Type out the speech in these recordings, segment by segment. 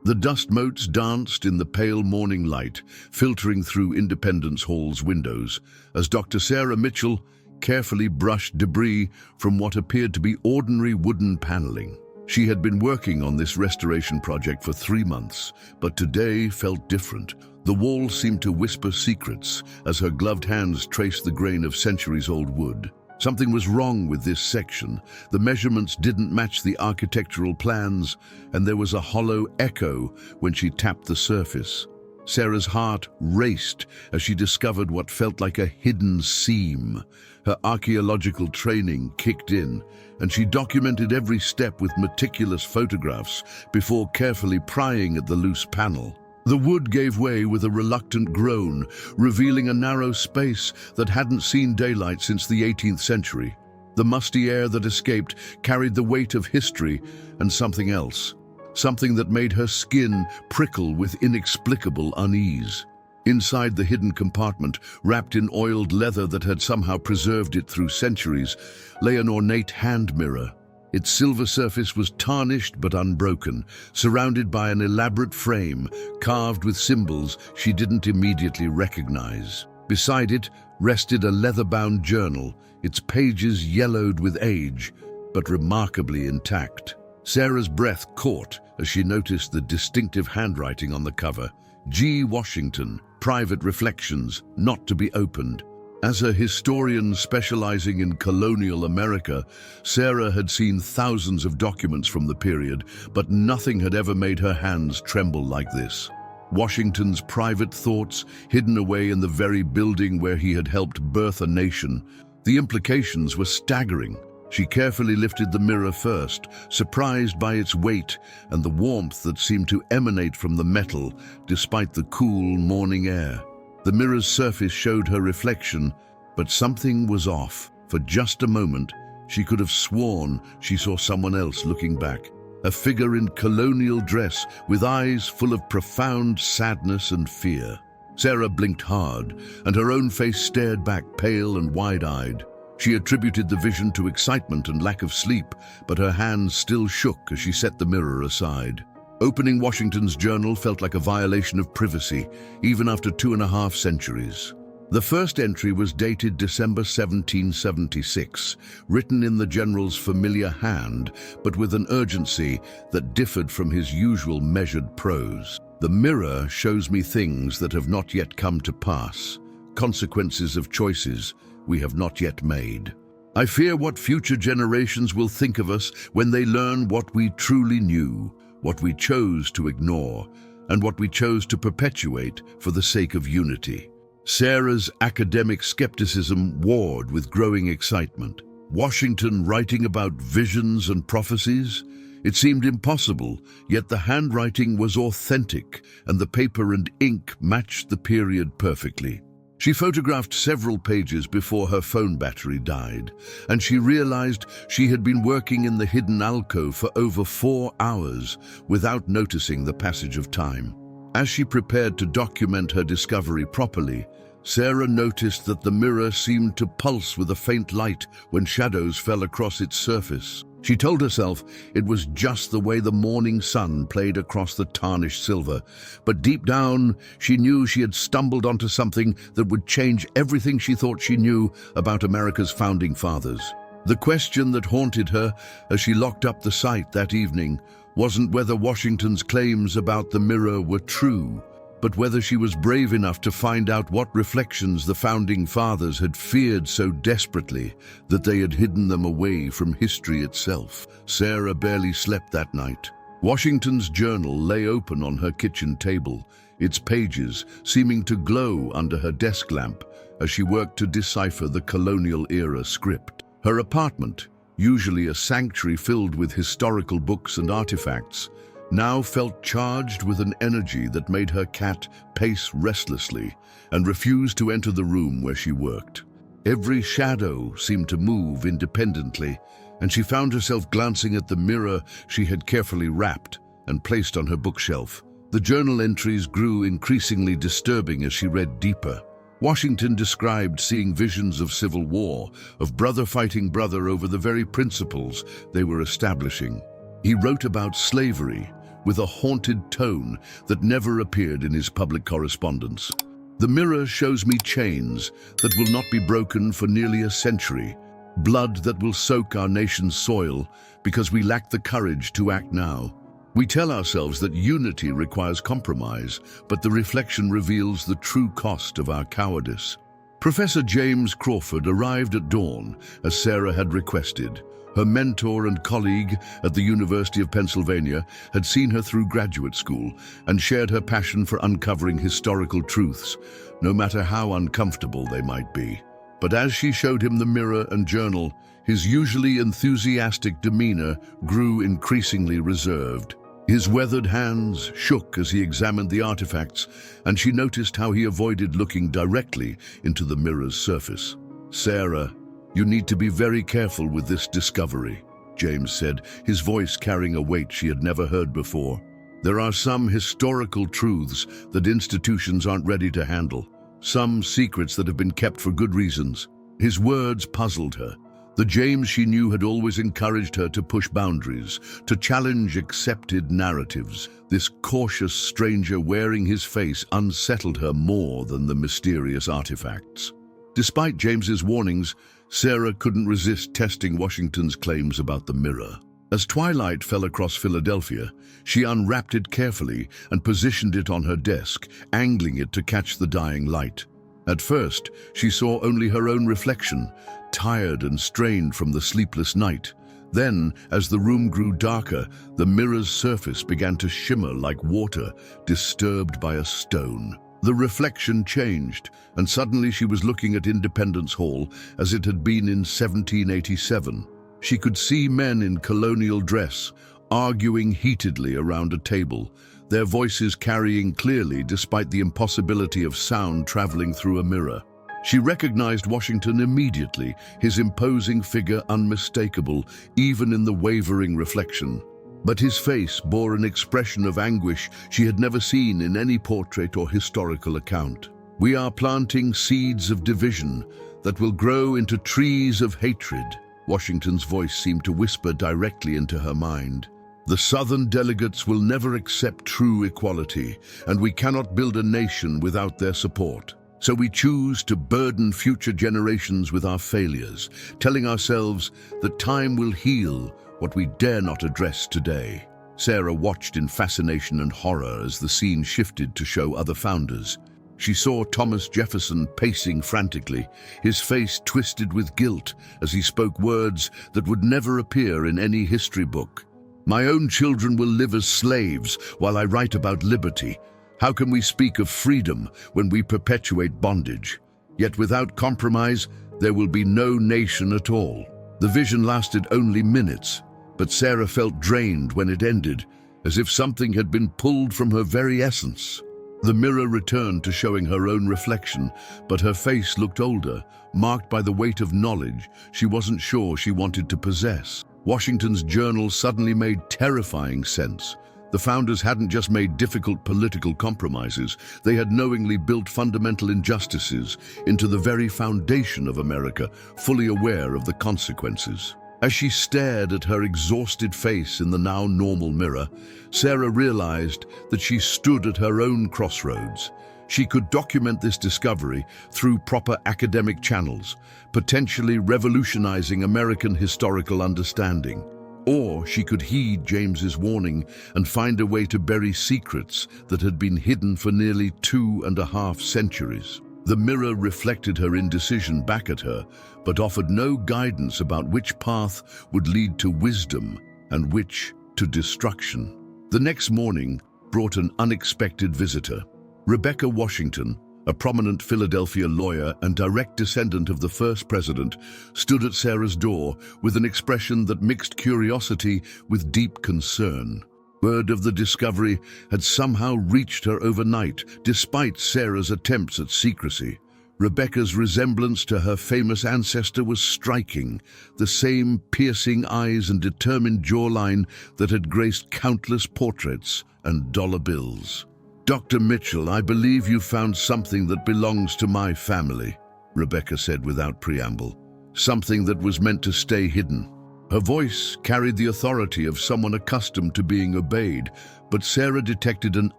The dust motes danced in the pale morning light, filtering through Independence Hall's windows, as Dr. Sarah Mitchell carefully brushed debris from what appeared to be ordinary wooden paneling. She had been working on this restoration project for 3 months, but today felt different. The wall seemed to whisper secrets as her gloved hands traced the grain of centuries-old wood. Something was wrong with this section. The measurements didn't match the architectural plans, and there was a hollow echo when she tapped the surface. Sarah's heart raced as she discovered what felt like a hidden seam. Her archaeological training kicked in, and she documented every step with meticulous photographs before carefully prying at the loose panel. The wood gave way with a reluctant groan, revealing a narrow space that hadn't seen daylight since the 18th century. The musty air that escaped carried the weight of history and something else, something that made her skin prickle with inexplicable unease. Inside the hidden compartment, wrapped in oiled leather that had somehow preserved it through centuries, lay an ornate hand mirror. Its silver surface was tarnished but unbroken, surrounded by an elaborate frame carved with symbols she didn't immediately recognize. Beside it rested a leather-bound journal, its pages yellowed with age, but remarkably intact. Sarah's breath caught as she noticed the distinctive handwriting on the cover. G. Washington, Private Reflections, not to be opened. As a historian specializing in colonial America, Sarah had seen thousands of documents from the period, but nothing had ever made her hands tremble like this. Washington's private thoughts, hidden away in the very building where he had helped birth a nation. The implications were staggering. She carefully lifted the mirror first, surprised by its weight and the warmth that seemed to emanate from the metal despite the cool morning air. The mirror's surface showed her reflection, but something was off. For just a moment, she could have sworn she saw someone else looking back. A figure in colonial dress with eyes full of profound sadness and fear. Sarah blinked hard, and her own face stared back, pale and wide-eyed. She attributed the vision to excitement and lack of sleep, but her hands still shook as she set the mirror aside. Opening Washington's journal felt like a violation of privacy, even after 2.5 centuries. The first entry was dated December 1776, written in the general's familiar hand, but with an urgency that differed from his usual measured prose. The mirror shows me things that have not yet come to pass, consequences of choices we have not yet made. I fear what future generations will think of us when they learn what we truly knew, what we chose to ignore, and what we chose to perpetuate for the sake of unity. Sarah's academic skepticism warred with growing excitement. Washington writing about visions and prophecies? It seemed impossible, yet the handwriting was authentic, and the paper and ink matched the period perfectly. She photographed several pages before her phone battery died, and she realized she had been working in the hidden alcove for over 4 hours without noticing the passage of time. As she prepared to document her discovery properly, Sarah noticed that the mirror seemed to pulse with a faint light when shadows fell across its surface. She told herself it was just the way the morning sun played across the tarnished silver, but deep down she knew she had stumbled onto something that would change everything she thought she knew about America's founding fathers. The question that haunted her as she locked up the site that evening wasn't whether Washington's claims about the mirror were true, but whether she was brave enough to find out what reflections the founding fathers had feared so desperately that they had hidden them away from history itself. Sarah barely slept that night. Washington's journal lay open on her kitchen table, its pages seeming to glow under her desk lamp as she worked to decipher the colonial-era script. Her apartment, usually a sanctuary filled with historical books and artifacts, now felt charged with an energy that made her cat pace restlessly and refuse to enter the room where she worked. Every shadow seemed to move independently, and she found herself glancing at the mirror she had carefully wrapped and placed on her bookshelf. The journal entries grew increasingly disturbing as she read deeper. Washington described seeing visions of civil war, of brother fighting brother over the very principles they were establishing. He wrote about slavery, with a haunted tone that never appeared in his public correspondence. The mirror shows me chains that will not be broken for nearly a century, blood that will soak our nation's soil because we lack the courage to act now. We tell ourselves that unity requires compromise, but the reflection reveals the true cost of our cowardice. Professor James Crawford arrived at dawn, as Sarah had requested. Her mentor and colleague at the University of Pennsylvania had seen her through graduate school and shared her passion for uncovering historical truths, no matter how uncomfortable they might be. But as she showed him the mirror and journal, his usually enthusiastic demeanor grew increasingly reserved. His weathered hands shook as he examined the artifacts, and she noticed how he avoided looking directly into the mirror's surface. "Sarah, you need to be very careful with this discovery," James said, his voice carrying a weight she had never heard before. "There are some historical truths that institutions aren't ready to handle, some secrets that have been kept for good reasons." His words puzzled her. The James she knew had always encouraged her to push boundaries, to challenge accepted narratives. This cautious stranger wearing his face unsettled her more than the mysterious artifacts. Despite James's warnings, Sarah couldn't resist testing Washington's claims about the mirror. As twilight fell across Philadelphia, she unwrapped it carefully and positioned it on her desk, angling it to catch the dying light. At first, she saw only her own reflection, tired and strained from the sleepless night. Then, as the room grew darker, the mirror's surface began to shimmer like water disturbed by a stone. The reflection changed, and suddenly she was looking at Independence Hall as it had been in 1787. She could see men in colonial dress, arguing heatedly around a table, their voices carrying clearly despite the impossibility of sound traveling through a mirror. She recognized Washington immediately, his imposing figure unmistakable, even in the wavering reflection. But his face bore an expression of anguish she had never seen in any portrait or historical account. "We are planting seeds of division that will grow into trees of hatred," Washington's voice seemed to whisper directly into her mind. "The Southern delegates will never accept true equality, and we cannot build a nation without their support. So we choose to burden future generations with our failures, telling ourselves that time will heal what we dare not address today." Sarah watched in fascination and horror as the scene shifted to show other founders. She saw Thomas Jefferson pacing frantically, his face twisted with guilt as he spoke words that would never appear in any history book. "My own children will live as slaves while I write about liberty. How can we speak of freedom when we perpetuate bondage? Yet without compromise, there will be no nation at all." The vision lasted only minutes, but Sarah felt drained when it ended, as if something had been pulled from her very essence. The mirror returned to showing her own reflection, but her face looked older, marked by the weight of knowledge she wasn't sure she wanted to possess. Washington's journal suddenly made terrifying sense. The founders hadn't just made difficult political compromises, they had knowingly built fundamental injustices into the very foundation of America, fully aware of the consequences. As she stared at her exhausted face in the now normal mirror, Sarah realized that she stood at her own crossroads. She could document this discovery through proper academic channels, potentially revolutionizing American historical understanding. Or she could heed James's warning and find a way to bury secrets that had been hidden for nearly 2.5 centuries. The mirror reflected her indecision back at her, but offered no guidance about which path would lead to wisdom and which to destruction. The next morning brought an unexpected visitor. Rebecca Washington, a prominent Philadelphia lawyer and direct descendant of the first president, stood at Sarah's door with an expression that mixed curiosity with deep concern. Word of the discovery had somehow reached her overnight, despite Sarah's attempts at secrecy. Rebecca's resemblance to her famous ancestor was striking, the same piercing eyes and determined jawline that had graced countless portraits and dollar bills. "Dr. Mitchell, I believe you found something that belongs to my family," Rebecca said without preamble. "Something that was meant to stay hidden." Her voice carried the authority of someone accustomed to being obeyed, but Sarah detected an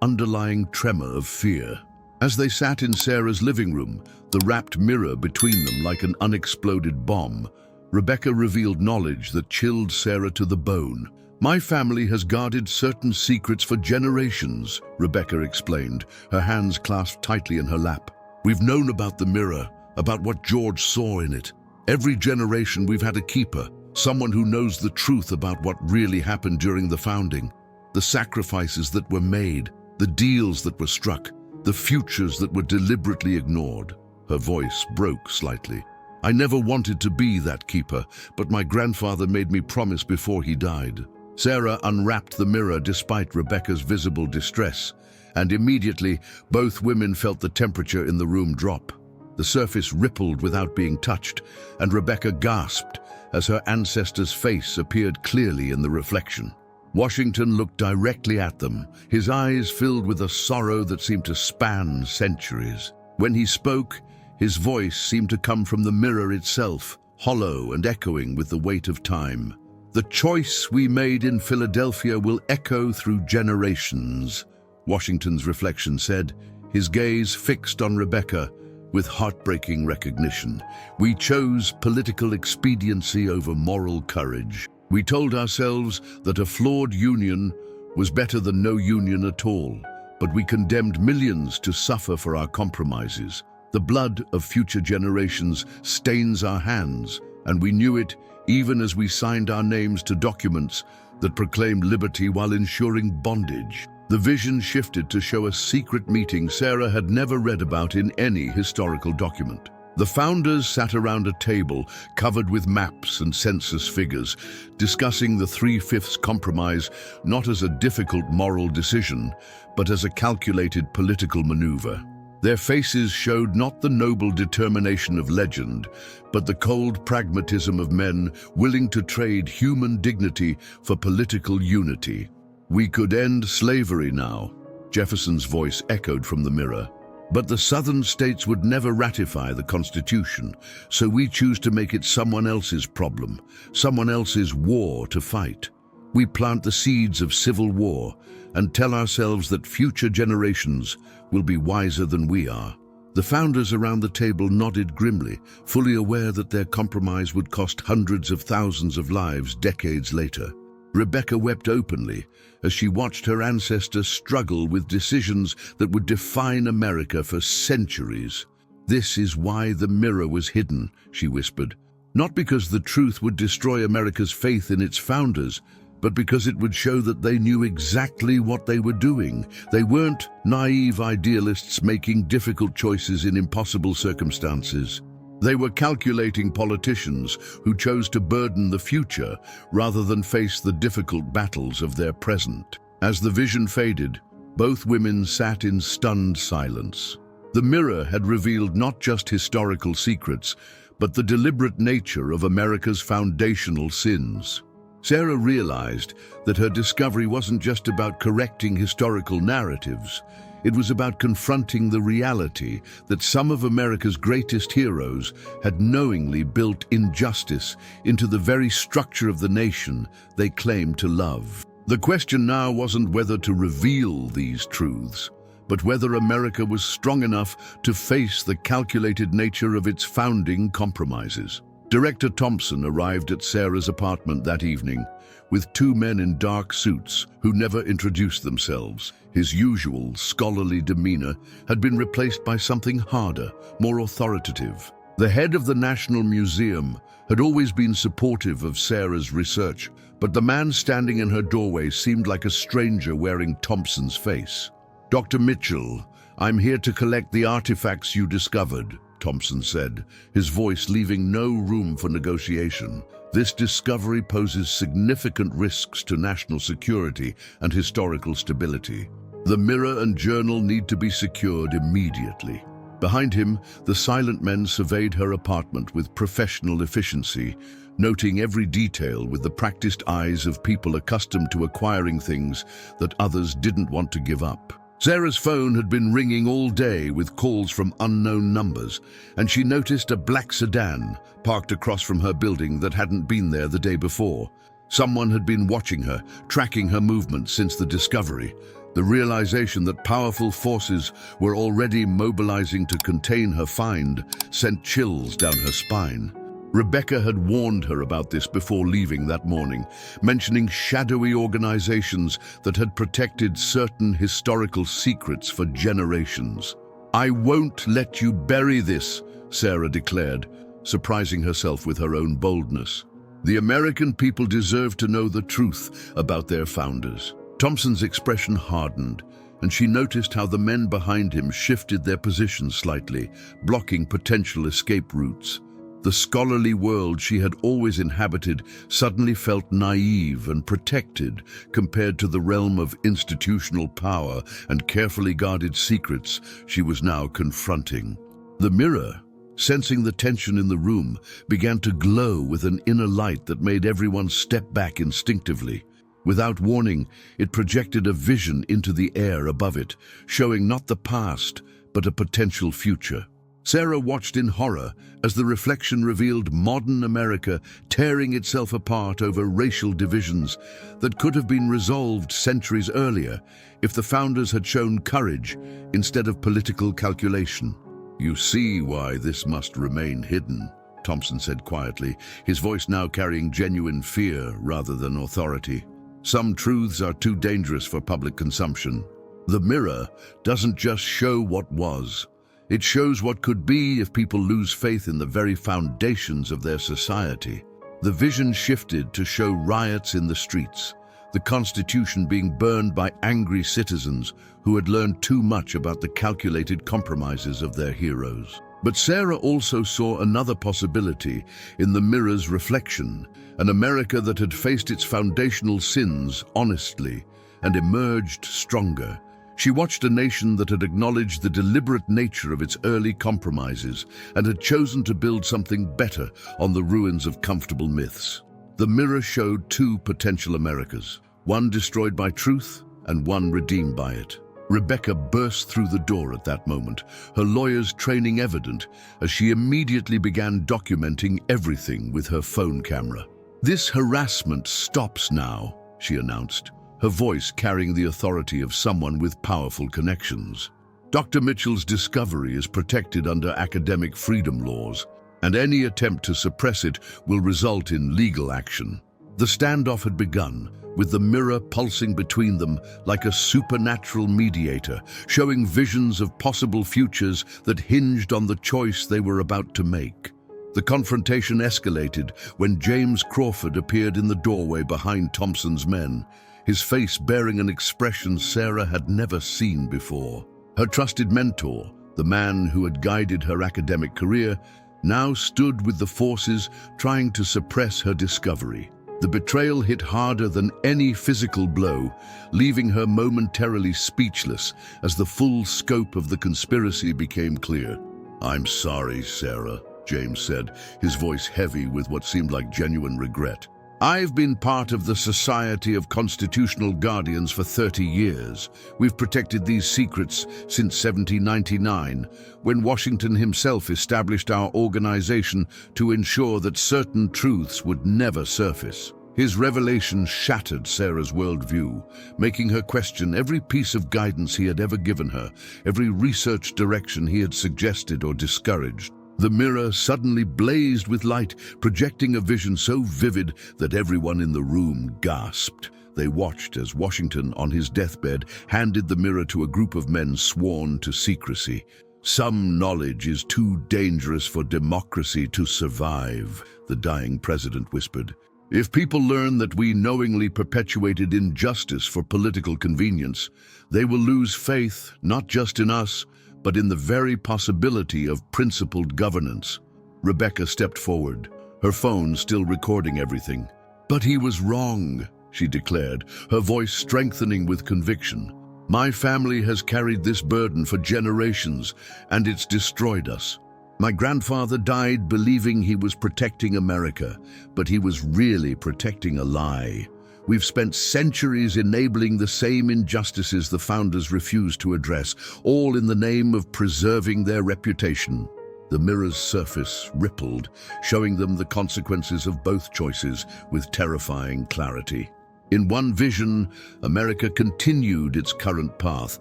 underlying tremor of fear. As they sat in Sarah's living room, the wrapped mirror between them like an unexploded bomb, Rebecca revealed knowledge that chilled Sarah to the bone. "My family has guarded certain secrets for generations," Rebecca explained, her hands clasped tightly in her lap. "We've known about the mirror, about what George saw in it. Every generation we've had a keeper, someone who knows the truth about what really happened during the founding. The sacrifices that were made, the deals that were struck, the futures that were deliberately ignored." Her voice broke slightly. "I never wanted to be that keeper, but my grandfather made me promise before he died." Sarah unwrapped the mirror despite Rebecca's visible distress, and immediately both women felt the temperature in the room drop. The surface rippled without being touched, and Rebecca gasped as her ancestor's face appeared clearly in the reflection. Washington looked directly at them, his eyes filled with a sorrow that seemed to span centuries. When he spoke, his voice seemed to come from the mirror itself, hollow and echoing with the weight of time. "The choice we made in Philadelphia will echo through generations," Washington's reflection said, his gaze fixed on Rebecca with heartbreaking recognition. "We chose political expediency over moral courage. We told ourselves that a flawed union was better than no union at all, but we condemned millions to suffer for our compromises. The blood of future generations stains our hands, and we knew it even as we signed our names to documents that proclaimed liberty while ensuring bondage." The vision shifted to show a secret meeting Sarah had never read about in any historical document. The founders sat around a table covered with maps and census figures, discussing the 3/5 compromise not as a difficult moral decision, but as a calculated political maneuver. Their faces showed not the noble determination of legend, but the cold pragmatism of men willing to trade human dignity for political unity. "We could end slavery now," Jefferson's voice echoed from the mirror. "But the Southern states would never ratify the Constitution, so we choose to make it someone else's problem, someone else's war to fight. We plant the seeds of civil war and tell ourselves that future generations will be wiser than we are." The founders around the table nodded grimly, fully aware that their compromise would cost hundreds of thousands of lives decades later. Rebecca wept openly as she watched her ancestors struggle with decisions that would define America for centuries. "This is why the mirror was hidden," she whispered. "Not because the truth would destroy America's faith in its founders, but because it would show that they knew exactly what they were doing. They weren't naive idealists making difficult choices in impossible circumstances. They were calculating politicians who chose to burden the future rather than face the difficult battles of their present." As the vision faded, both women sat in stunned silence. The mirror had revealed not just historical secrets, but the deliberate nature of America's foundational sins. Sarah realized that her discovery wasn't just about correcting historical narratives. It was about confronting the reality that some of America's greatest heroes had knowingly built injustice into the very structure of the nation they claimed to love. The question now wasn't whether to reveal these truths, but whether America was strong enough to face the calculated nature of its founding compromises. Director Thompson arrived at Sarah's apartment that evening with two men in dark suits who never introduced themselves. His usual scholarly demeanor had been replaced by something harder, more authoritative. The head of the National Museum had always been supportive of Sarah's research, but the man standing in her doorway seemed like a stranger wearing Thompson's face. "Dr. Mitchell, I'm here to collect the artifacts you discovered," Thompson said, his voice leaving no room for negotiation. "This discovery poses significant risks to national security and historical stability. The mirror and journal need to be secured immediately." Behind him, the silent men surveyed her apartment with professional efficiency, noting every detail with the practiced eyes of people accustomed to acquiring things that others didn't want to give up. Sarah's phone had been ringing all day with calls from unknown numbers, and she noticed a black sedan parked across from her building that hadn't been there the day before. Someone had been watching her, tracking her movements since the discovery. The realization that powerful forces were already mobilizing to contain her find sent chills down her spine. Rebecca had warned her about this before leaving that morning, mentioning shadowy organizations that had protected certain historical secrets for generations. "I won't let you bury this," Sarah declared, surprising herself with her own boldness. The American people deserve to know the truth about their founders. Thompson's expression hardened, and she noticed how the men behind him shifted their positions slightly, blocking potential escape routes. The scholarly world she had always inhabited suddenly felt naive and protected compared to the realm of institutional power and carefully guarded secrets she was now confronting. The mirror, sensing the tension in the room, began to glow with an inner light that made everyone step back instinctively. Without warning, it projected a vision into the air above it, showing not the past, but a potential future. Sarah watched in horror as the reflection revealed modern America tearing itself apart over racial divisions that could have been resolved centuries earlier if the founders had shown courage instead of political calculation. "You see why this must remain hidden," Thompson said quietly, his voice now carrying genuine fear rather than authority. "Some truths are too dangerous for public consumption. The mirror doesn't just show what was. It shows what could be if people lose faith in the very foundations of their society." The vision shifted to show riots in the streets, the Constitution being burned by angry citizens who had learned too much about the calculated compromises of their heroes. But Sarah also saw another possibility in the mirror's reflection, an America that had faced its foundational sins honestly and emerged stronger. She watched a nation that had acknowledged the deliberate nature of its early compromises and had chosen to build something better on the ruins of comfortable myths. The mirror showed two potential Americas, one destroyed by truth and one redeemed by it. Rebecca burst through the door at that moment, her lawyer's training evident as she immediately began documenting everything with her phone camera. "This harassment stops now," she announced, her voice carrying the authority of someone with powerful connections. "Dr. Mitchell's discovery is protected under academic freedom laws, and any attempt to suppress it will result in legal action." The standoff had begun, with the mirror pulsing between them like a supernatural mediator, showing visions of possible futures that hinged on the choice they were about to make. The confrontation escalated when James Crawford appeared in the doorway behind Thompson's men, his face bearing an expression Sarah had never seen before. Her trusted mentor, the man who had guided her academic career, now stood with the forces trying to suppress her discovery. The betrayal hit harder than any physical blow, leaving her momentarily speechless as the full scope of the conspiracy became clear. "I'm sorry, Sarah," James said, his voice heavy with what seemed like genuine regret. "I've been part of the Society of Constitutional Guardians for 30 years. We've protected these secrets since 1799, when Washington himself established our organization to ensure that certain truths would never surface." His revelation shattered Sarah's worldview, making her question every piece of guidance he had ever given her, every research direction he had suggested or discouraged. The mirror suddenly blazed with light, projecting a vision so vivid that everyone in the room gasped. They watched as Washington, on his deathbed, handed the mirror to a group of men sworn to secrecy. "Some knowledge is too dangerous for democracy to survive," the dying president whispered. "If people learn that we knowingly perpetuated injustice for political convenience, they will lose faith not just in us, but in the very possibility of principled governance." Rebecca stepped forward, her phone still recording everything. "But he was wrong," she declared, her voice strengthening with conviction. "My family has carried this burden for generations, and it's destroyed us. My grandfather died believing he was protecting America, but he was really protecting a lie. We've spent centuries enabling the same injustices the founders refused to address, all in the name of preserving their reputation. The mirror's surface rippled, showing them the consequences of both choices with terrifying clarity. In one vision, America continued its current path,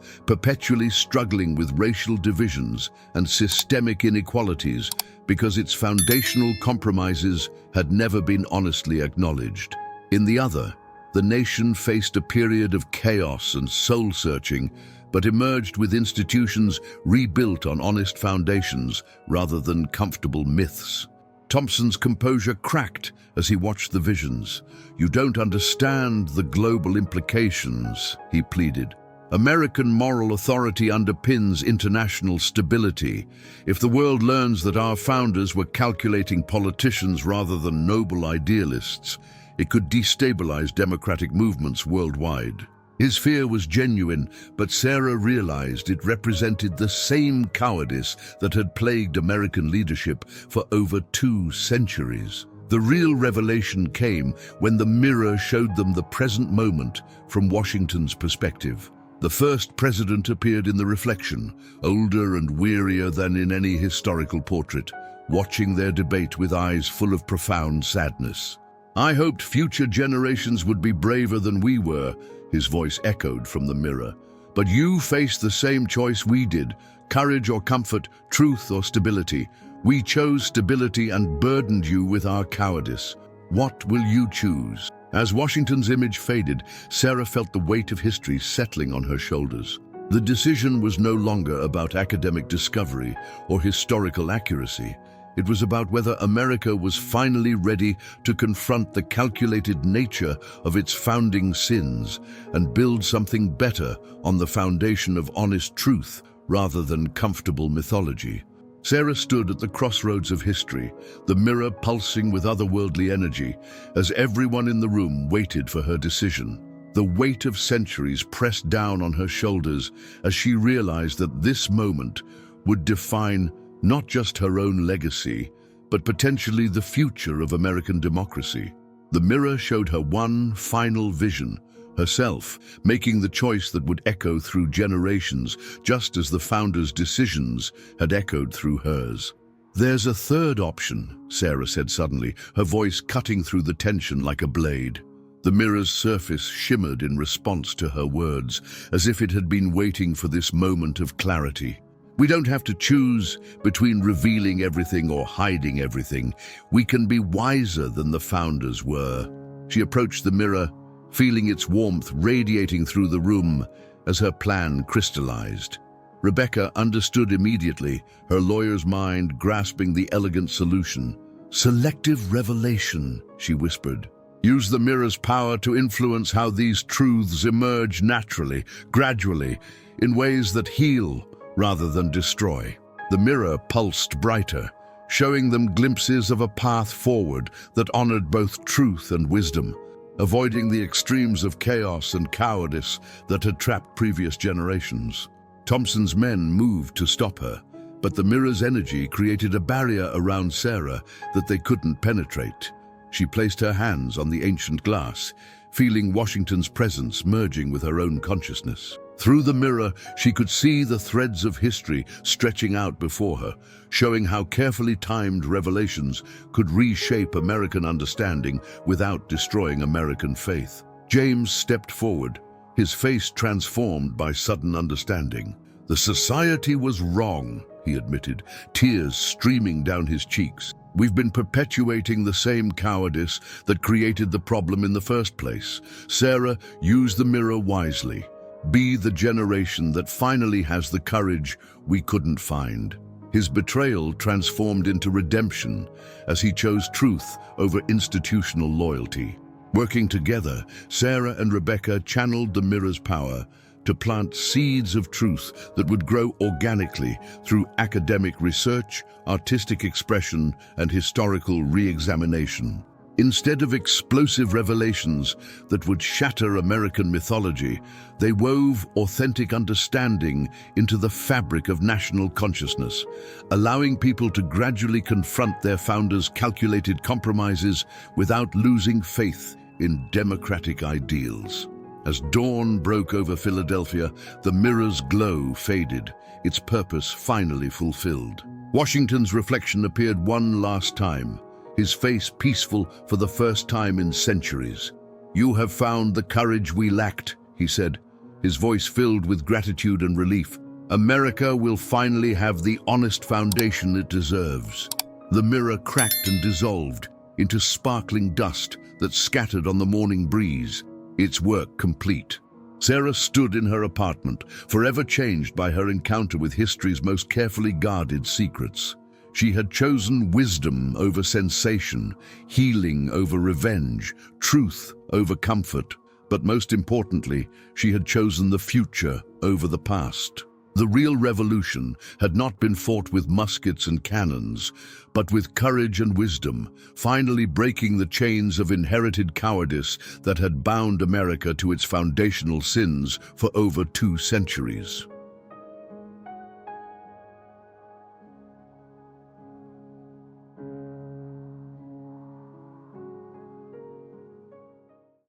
perpetually struggling with racial divisions and systemic inequalities because its foundational compromises had never been honestly acknowledged. In the other, the nation faced a period of chaos and soul-searching, but emerged with institutions rebuilt on honest foundations rather than comfortable myths. Thompson's composure cracked as he watched the visions. "You don't understand the global implications," he pleaded. "American moral authority underpins international stability. If the world learns that our founders were calculating politicians rather than noble idealists, it could destabilize democratic movements worldwide." His fear was genuine, but Sarah realized it represented the same cowardice that had plagued American leadership for over 2 centuries. The real revelation came when the mirror showed them the present moment from Washington's perspective. The first president appeared in the reflection, older and wearier than in any historical portrait, watching their debate with eyes full of profound sadness. "I hoped future generations would be braver than we were," his voice echoed from the mirror. "But you faced the same choice we did, courage or comfort, truth or stability. We chose stability and burdened you with our cowardice. What will you choose?" As Washington's image faded, Sarah felt the weight of history settling on her shoulders. The decision was no longer about academic discovery or historical accuracy. It was about whether America was finally ready to confront the calculated nature of its founding sins and build something better on the foundation of honest truth rather than comfortable mythology. Sarah stood at the crossroads of history, the mirror pulsing with otherworldly energy, as everyone in the room waited for her decision. The weight of centuries pressed down on her shoulders as she realized that this moment would define not just her own legacy, but potentially the future of American democracy. The mirror showed her one final vision, herself, making the choice that would echo through generations, just as the founders' decisions had echoed through hers. "There's a third option," Sarah said suddenly, her voice cutting through the tension like a blade. The mirror's surface shimmered in response to her words, as if it had been waiting for this moment of clarity. "We don't have to choose between revealing everything or hiding everything. We can be wiser than the founders were." She approached the mirror, feeling its warmth radiating through the room as her plan crystallized. Rebecca understood immediately, her lawyer's mind grasping the elegant solution. "Selective revelation," she whispered. "Use the mirror's power to influence how these truths emerge naturally, gradually, in ways that heal rather than destroy." The mirror pulsed brighter, showing them glimpses of a path forward that honored both truth and wisdom, avoiding the extremes of chaos and cowardice that had trapped previous generations. Thompson's men moved to stop her, but the mirror's energy created a barrier around Sarah that they couldn't penetrate. She placed her hands on the ancient glass, feeling Washington's presence merging with her own consciousness. Through the mirror, she could see the threads of history stretching out before her, showing how carefully timed revelations could reshape American understanding without destroying American faith. James stepped forward, his face transformed by sudden understanding. "The society was wrong," he admitted, tears streaming down his cheeks. "We've been perpetuating the same cowardice that created the problem in the first place. Sarah, use the mirror wisely. Be the generation that finally has the courage we couldn't find." His betrayal transformed into redemption as he chose truth over institutional loyalty. Working together, Sarah and Rebecca channeled the mirror's power to plant seeds of truth that would grow organically through academic research, artistic expression, and historical re-examination. Instead of explosive revelations that would shatter American mythology, they wove authentic understanding into the fabric of national consciousness, allowing people to gradually confront their founders' calculated compromises without losing faith in democratic ideals. As dawn broke over Philadelphia, the mirror's glow faded, its purpose finally fulfilled. Washington's reflection appeared one last time, his face peaceful for the first time in centuries. "You have found the courage we lacked," he said, his voice filled with gratitude and relief. "America will finally have the honest foundation it deserves." The mirror cracked and dissolved into sparkling dust that scattered on the morning breeze, its work complete. Sarah stood in her apartment, forever changed by her encounter with history's most carefully guarded secrets. She had chosen wisdom over sensation, healing over revenge, truth over comfort, but most importantly, she had chosen the future over the past. The real revolution had not been fought with muskets and cannons, but with courage and wisdom, finally breaking the chains of inherited cowardice that had bound America to its foundational sins for over 2 centuries.